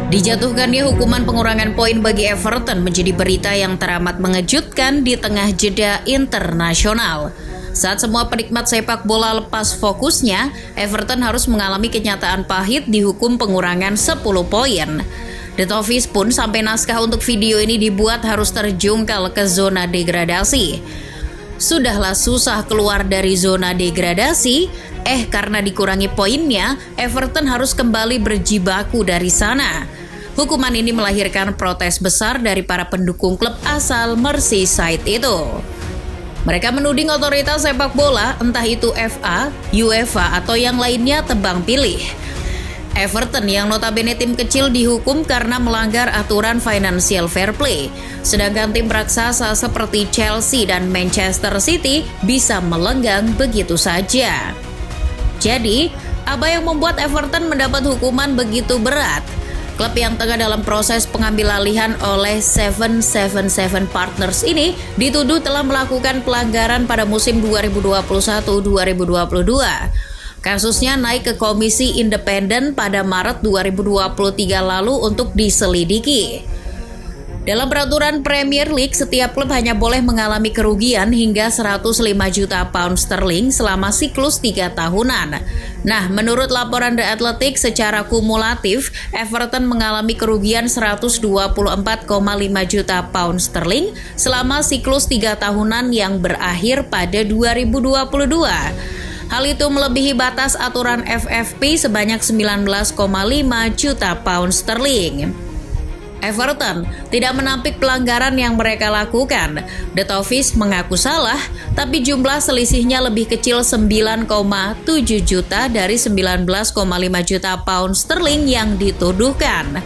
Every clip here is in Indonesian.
Dijatuhkannya hukuman pengurangan poin bagi Everton menjadi berita yang teramat mengejutkan di tengah jeda internasional. Saat semua penikmat sepak bola lepas fokusnya, Everton harus mengalami kenyataan pahit dihukum pengurangan 10 poin. The Toffees pun sampai naskah untuk video ini dibuat harus terjungkal ke zona degradasi. Sudahlah susah keluar dari zona degradasi, karena dikurangi poinnya, Everton harus kembali berjibaku dari sana. Hukuman ini melahirkan protes besar dari para pendukung klub asal Merseyside itu. Mereka menuding otoritas sepak bola, entah itu FA, UEFA, atau yang lainnya tebang pilih. Everton yang notabene tim kecil dihukum karena melanggar aturan financial fair play, sedangkan tim raksasa seperti Chelsea dan Manchester City bisa melenggang begitu saja. Jadi, apa yang membuat Everton mendapat hukuman begitu berat? Klub yang tengah dalam proses pengambilalihan oleh 777 Partners ini dituduh telah melakukan pelanggaran pada musim 2021-2022. Kasusnya naik ke Komisi Independen pada Maret 2023 lalu untuk diselidiki. Dalam peraturan Premier League, setiap klub hanya boleh mengalami kerugian hingga 105 juta pound sterling selama siklus 3 tahunan. Nah, menurut laporan The Athletic, secara kumulatif, Everton mengalami kerugian 124,5 juta pound sterling selama siklus 3 tahunan yang berakhir pada 2022. Hal itu melebihi batas aturan FFP sebanyak 19,5 juta pound sterling. Everton tidak menampik pelanggaran yang mereka lakukan. The Toffees mengaku salah, tapi jumlah selisihnya lebih kecil 9,7 juta dari 19,5 juta pound sterling yang dituduhkan.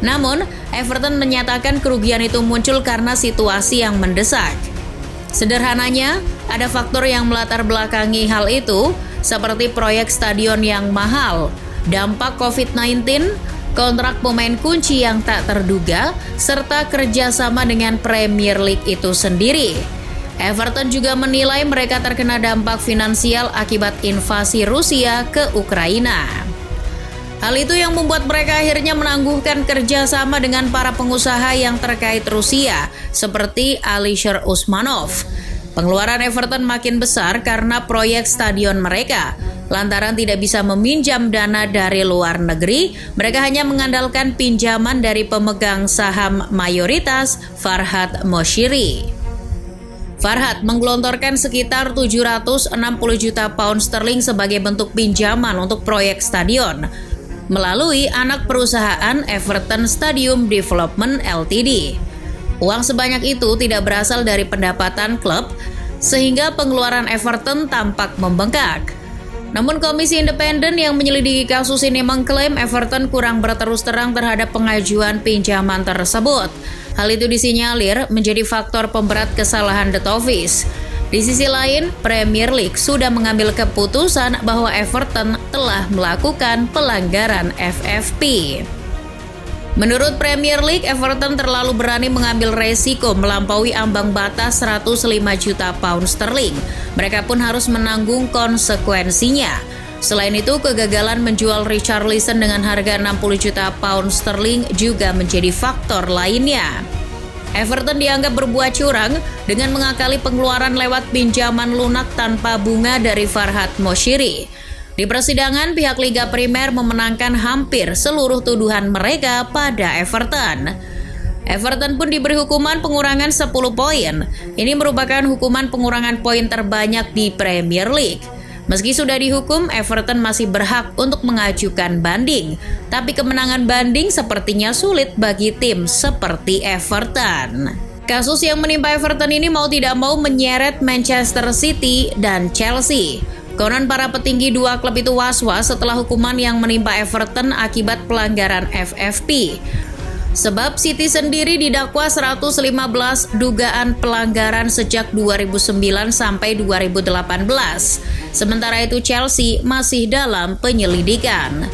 Namun, Everton menyatakan kerugian itu muncul karena situasi yang mendesak. Sederhananya, ada faktor yang melatar belakangi hal itu, seperti proyek stadion yang mahal, dampak COVID-19, kontrak pemain kunci yang tak terduga, serta kerjasama dengan Premier League itu sendiri. Everton juga menilai mereka terkena dampak finansial akibat invasi Rusia ke Ukraina. Hal itu yang membuat mereka akhirnya menangguhkan kerjasama dengan para pengusaha yang terkait Rusia, seperti Alisher Usmanov. Pengeluaran Everton makin besar karena proyek stadion mereka. Lantaran tidak bisa meminjam dana dari luar negeri, mereka hanya mengandalkan pinjaman dari pemegang saham mayoritas Farhad Moshiri. Farhad menggelontorkan sekitar 760 juta pound sterling sebagai bentuk pinjaman untuk proyek stadion melalui anak perusahaan Everton Stadium Development Ltd. Uang sebanyak itu tidak berasal dari pendapatan klub, sehingga pengeluaran Everton tampak membengkak. Namun Komisi Independen yang menyelidiki kasus ini mengklaim Everton kurang berterus terang terhadap pengajuan pinjaman tersebut. Hal itu disinyalir menjadi faktor pemberat kesalahan The Toffees. Di sisi lain, Premier League sudah mengambil keputusan bahwa Everton telah melakukan pelanggaran FFP. Menurut Premier League, Everton terlalu berani mengambil resiko melampaui ambang batas 105 juta pound sterling. Mereka pun harus menanggung konsekuensinya. Selain itu, kegagalan menjual Richarlison dengan harga 60 juta pound sterling juga menjadi faktor lainnya. Everton dianggap berbuat curang dengan mengakali pengeluaran lewat pinjaman lunak tanpa bunga dari Farhad Moshiri. Di persidangan, pihak Liga Primer memenangkan hampir seluruh tuduhan mereka pada Everton. Everton pun diberi hukuman pengurangan 10 poin. Ini merupakan hukuman pengurangan poin terbanyak di Premier League. Meski sudah dihukum, Everton masih berhak untuk mengajukan banding. Tapi kemenangan banding sepertinya sulit bagi tim seperti Everton. Kasus yang menimpa Everton ini mau tidak mau menyeret Manchester City dan Chelsea. Konon para petinggi dua klub itu was-was setelah hukuman yang menimpa Everton akibat pelanggaran FFP. Sebab City sendiri didakwa 115 dugaan pelanggaran sejak 2009 sampai 2018. Sementara itu Chelsea masih dalam penyelidikan.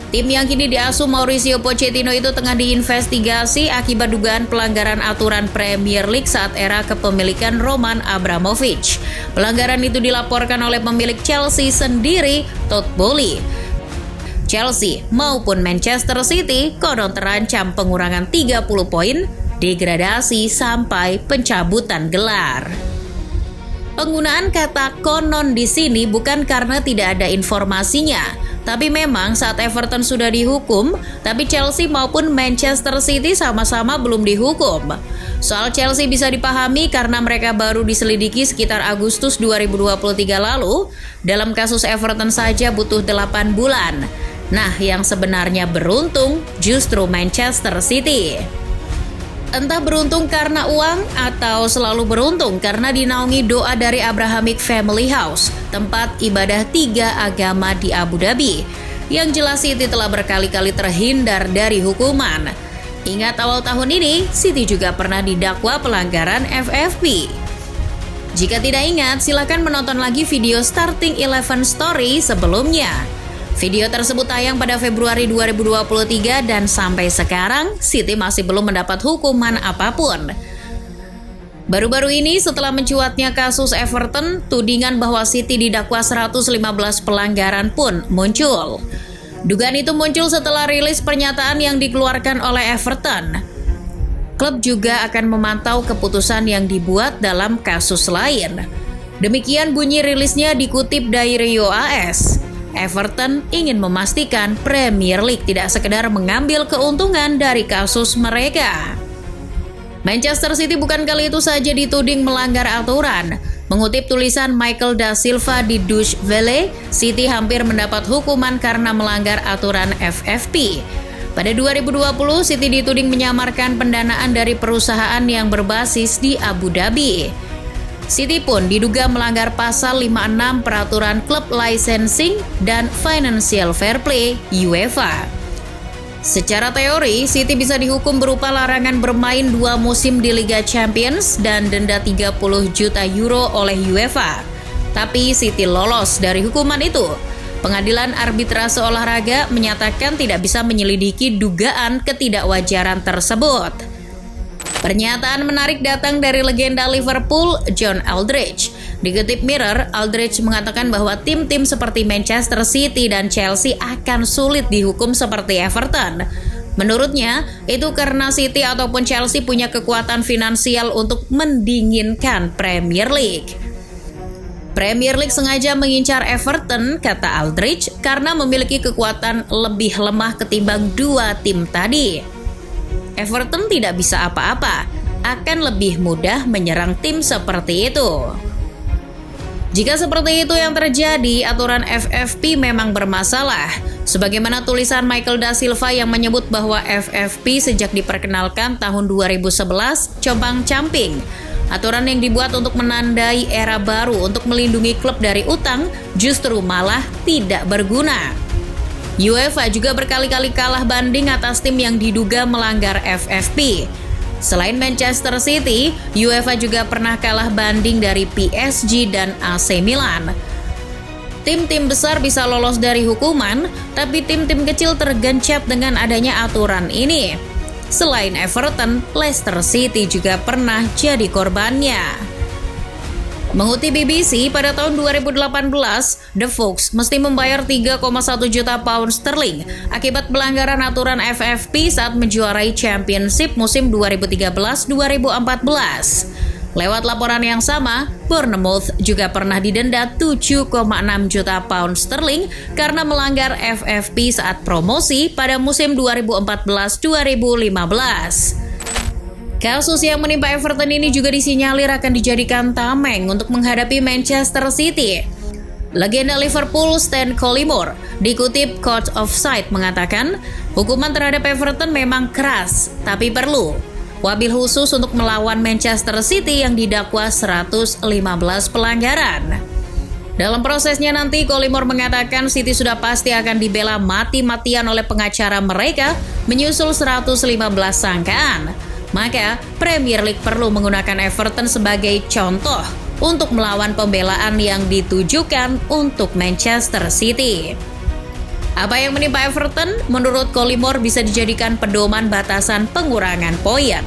Tim yang kini diasuh Mauricio Pochettino itu tengah diinvestigasi akibat dugaan pelanggaran aturan Premier League saat era kepemilikan Roman Abramovich. Pelanggaran itu dilaporkan oleh pemilik Chelsea sendiri, Todd Boehly. Chelsea maupun Manchester City konon terancam pengurangan 30 poin, degradasi sampai pencabutan gelar. Penggunaan kata konon di sini bukan karena tidak ada informasinya, tapi memang saat Everton sudah dihukum, tapi Chelsea maupun Manchester City sama-sama belum dihukum. Soal Chelsea bisa dipahami karena mereka baru diselidiki sekitar Agustus 2023 lalu. Dalam kasus Everton saja butuh 8 bulan. Nah, yang sebenarnya beruntung justru Manchester City. Entah beruntung karena uang atau selalu beruntung karena dinaungi doa dari Abrahamic Family House, tempat ibadah 3 agama di Abu Dhabi. Yang jelas City telah berkali-kali terhindar dari hukuman. Ingat awal tahun ini, City juga pernah didakwa pelanggaran FFP. Jika tidak ingat, silakan menonton lagi video Starting 11 Story sebelumnya. Video tersebut tayang pada Februari 2023 dan sampai sekarang City masih belum mendapat hukuman apapun. Baru-baru ini setelah mencuatnya kasus Everton, tudingan bahwa City didakwa 115 pelanggaran pun muncul. Dugaan itu muncul setelah rilis pernyataan yang dikeluarkan oleh Everton. Klub juga akan memantau keputusan yang dibuat dalam kasus lain. Demikian bunyi rilisnya dikutip dari Rio AS. Everton ingin memastikan Premier League tidak sekedar mengambil keuntungan dari kasus mereka. Manchester City bukan kali itu saja dituding melanggar aturan. Mengutip tulisan Michael Da Silva di Deutsche Welle, City hampir mendapat hukuman karena melanggar aturan FFP. Pada 2020, City dituding menyamarkan pendanaan dari perusahaan yang berbasis di Abu Dhabi. City pun diduga melanggar pasal 56 Peraturan Klub Licensing dan Financial Fair Play UEFA. Secara teori, City bisa dihukum berupa larangan bermain 2 musim di Liga Champions dan denda 30 juta euro oleh UEFA. Tapi City lolos dari hukuman itu. Pengadilan Arbitrase Olahraga menyatakan tidak bisa menyelidiki dugaan ketidakwajaran tersebut. Pernyataan menarik datang dari legenda Liverpool, John Aldridge. Dikutip Mirror, Aldridge mengatakan bahwa tim-tim seperti Manchester City dan Chelsea akan sulit dihukum seperti Everton. Menurutnya, itu karena City ataupun Chelsea punya kekuatan finansial untuk mendinginkan Premier League. Premier League sengaja mengincar Everton, kata Aldridge, karena memiliki kekuatan lebih lemah ketimbang 2 tim tadi. Everton tidak bisa apa-apa, akan lebih mudah menyerang tim seperti itu. Jika seperti itu yang terjadi, aturan FFP memang bermasalah. Sebagaimana tulisan Michael Da Silva yang menyebut bahwa FFP sejak diperkenalkan tahun 2011 compang-camping. Aturan yang dibuat untuk menandai era baru untuk melindungi klub dari utang justru malah tidak berguna. UEFA juga berkali-kali kalah banding atas tim yang diduga melanggar FFP. Selain Manchester City, UEFA juga pernah kalah banding dari PSG dan AC Milan. Tim-tim besar bisa lolos dari hukuman, tapi tim-tim kecil tergencet dengan adanya aturan ini. Selain Everton, Leicester City juga pernah jadi korbannya. Mengutip BBC, pada tahun 2018, The Fox mesti membayar 3,1 juta pound sterling akibat pelanggaran aturan FFP saat menjuarai Championship musim 2013-2014. Lewat laporan yang sama, Bournemouth juga pernah didenda 7,6 juta pound sterling karena melanggar FFP saat promosi pada musim 2014-2015. Kasus yang menimpa Everton ini juga disinyalir akan dijadikan tameng untuk menghadapi Manchester City. Legenda Liverpool Stan Collymore dikutip Court of Sight mengatakan, hukuman terhadap Everton memang keras, tapi perlu. Wabil khusus untuk melawan Manchester City yang didakwa 115 pelanggaran. Dalam prosesnya nanti, Collymore mengatakan City sudah pasti akan dibela mati-matian oleh pengacara mereka menyusul 115 sangkaan. Maka, Premier League perlu menggunakan Everton sebagai contoh untuk melawan pembelaan yang ditujukan untuk Manchester City. Apa yang menimpa Everton menurut Collymore bisa dijadikan pedoman batasan pengurangan poin.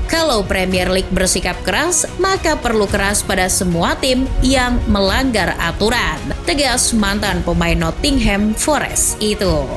Kalau Premier League bersikap keras, maka perlu keras pada semua tim yang melanggar aturan, tegas mantan pemain Nottingham Forest itu.